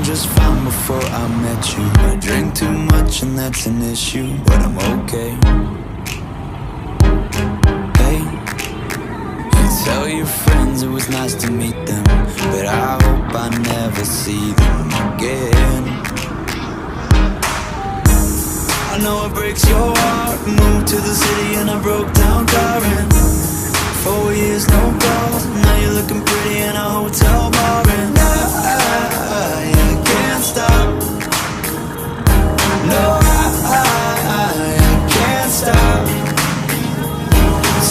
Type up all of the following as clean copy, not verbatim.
just fine before I met you. I drink too much and that's an issue, but I'm okay. Hey, you tell your friends it was nice to meet them, but I hope I never see them again. I know it breaks your heart. Moved to the city and I broke down crying. 4 years, no calls. Now you're looking pretty in a hotel bar, and I can't stop. No, I can't stop.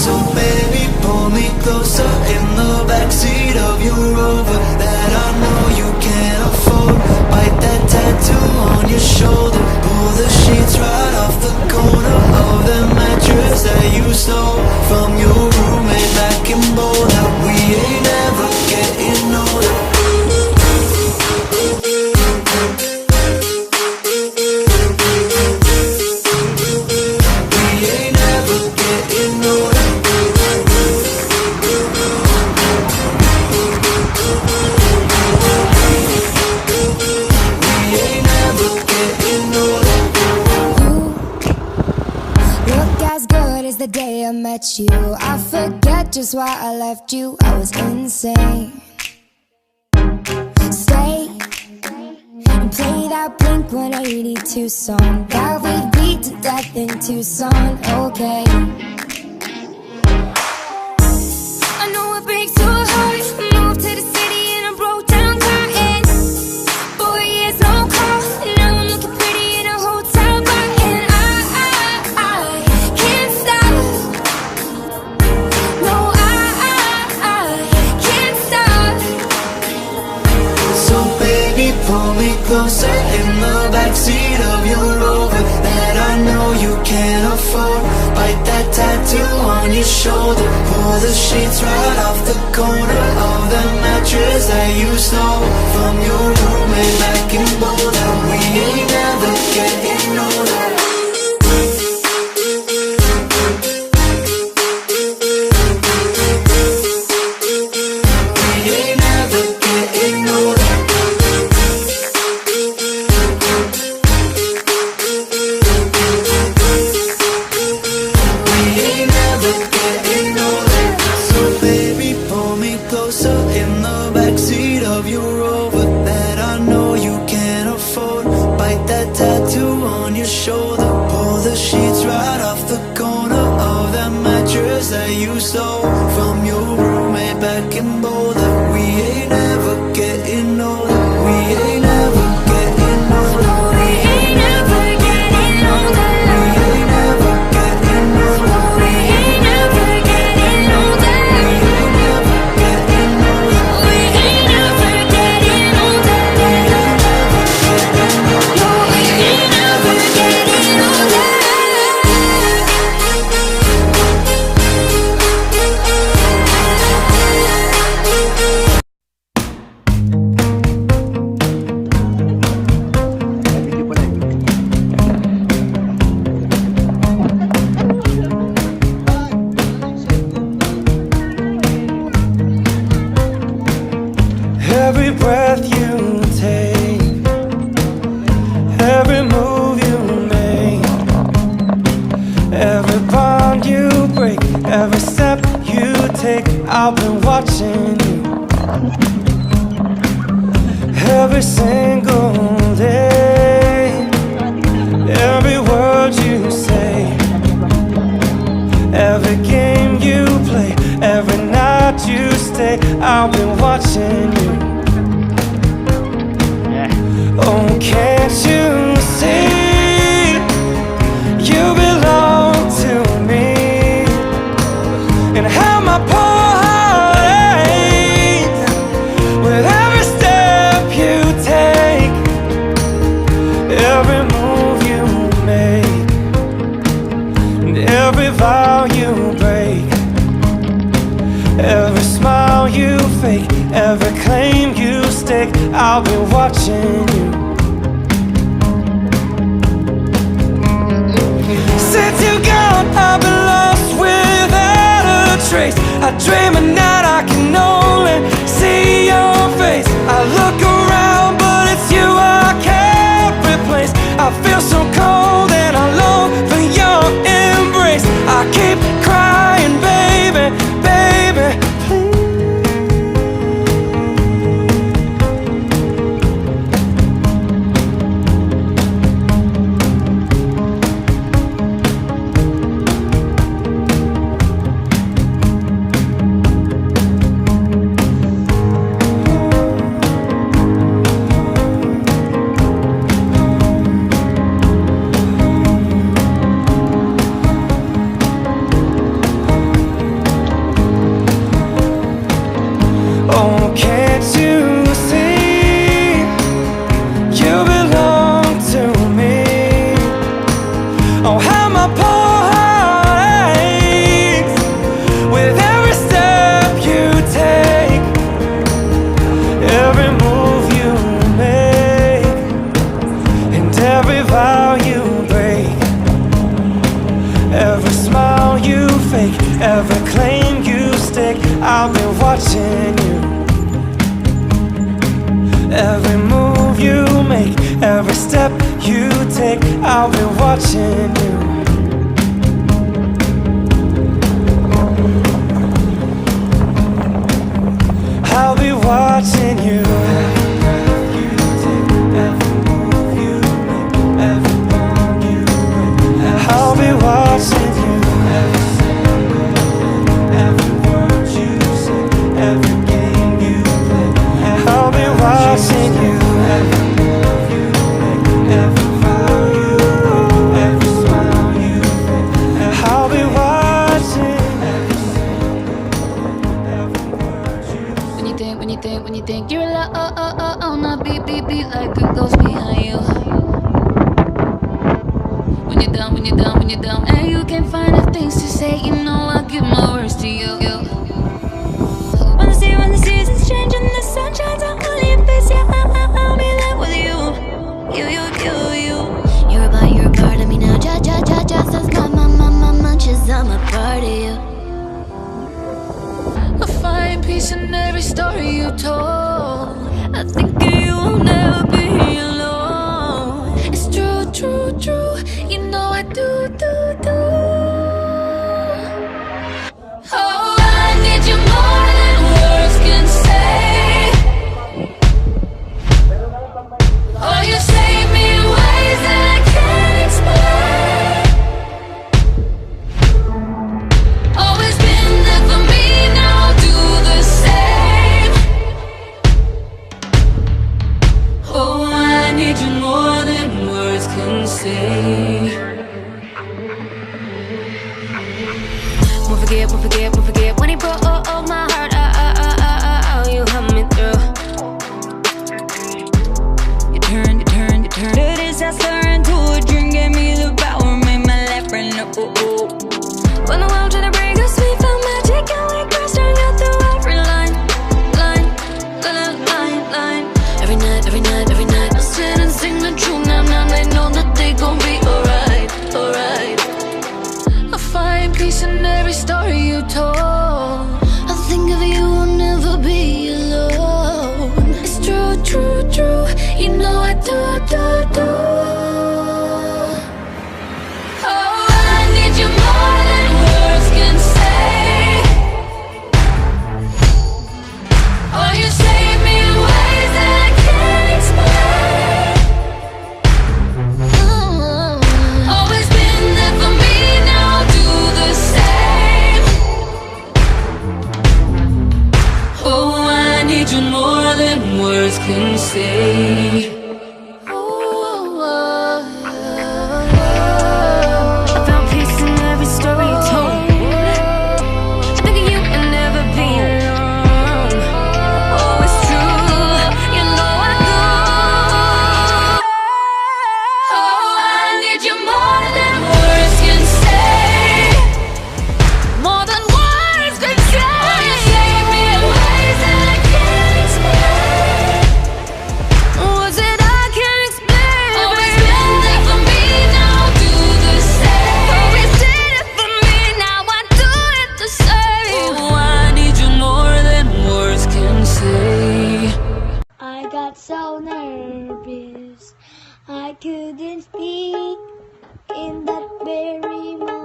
So baby, pull me closer in the backseat of your Rover that I know you can't afford. Bite that tattoo on your shoulder. Pull the sheets right off the corner of the mattress that you stole from your roommate back in Boulder. We ain't never getting older. The day I met you, I forget just why I left you. I was insane. Stay and play that Blink-182 song that we beat to death in Tucson. Okay, I know it breaks your heart. Moved to the city and I broke down crying. 4 years, no call. Now I'm looking pretty in a hotel bar, and I can't stop. No, I can't stop. So baby, pull me closer in the backseat of your Rover that I know you can't afford. Bite that tattoo on your shoulder. Pull the sheets right off the corner of the mattress that you stole from your roommate back in Boulder. We ain't never getting older. That you stole from your roommate back in Boulder. We ain't never getting older. We ain't never getting older. We ain't never getting older. We ain't never getting older. We ain't never getting older. We ain't never getting older. We ain't never getting older. No, we ain't never getting older. Every breath you take, every move you make, every bond you break, every step you take, I've been watching you. Every single day, every word you say, every game you play, every night you stay, I've been watching you. Oh, can't you see you belong to me, and how my poor heart aches with every step you take, every move you make, and every vow you break, every smile you fake, every claim you stake, I'll be watching you. Since you gone, I've been lost without a trace. I dream at night, I can only see your face. I look around, but it's you every vow you break, every smile you fake, every claim you stick. I'll be watching you. Every move you make, every step you take, I'll be watching you. I'll be watching you. I'll be watching you. Every word you say, every game you play, I'll be watching you. Every move you make, every vow you break, every smile you fake, I'll be watching. Every word you say. When you think you're alone, not beat like the ghost behind you. When you're down, and you can't find the things to say, you know I'll give my words to you. When the seasons change and the sun shines on your face, yeah, I'll be there with you. You're a part of me now, just as my munches, I'm a part of you. I find peace in every story you told. I think of you will never be alone. It's true. You know I do. Oh, I need you more than words can say. Oh, you save me in ways that I can't explain. Always been there for me, now I'll do the same. Oh, I need you more than words can say. Won't forget when he broke my heart. You helped me through. You turned the disaster into a dream, gave me the power, made my life brand new. When the world tried to break us, we found magic and we crossed and got through every line. Every night, I'll sit and sing the truth. Now they know that they gon' be alright. I find peace in every story you told. I think of you, will never be alone. It's true. You know I do. Oh, I need you more than words can say. Oh, you save me in ways that I can't explain. Always been there for me, now I'll do the same. Oh, I need you more than words can say. I found peace in every story you told. I think of you and never be alone. Oh, it's true, you know I do. Oh, I need you more than words can say. More than words can say. Oh, you save me in ways that I can't explain. Words that I can't explain. Always been there for me, now I'll do the same. Always did it for me, now I do it the same. Oh, I need you more than words can say. I got so nervous I couldn't speak in that very moment.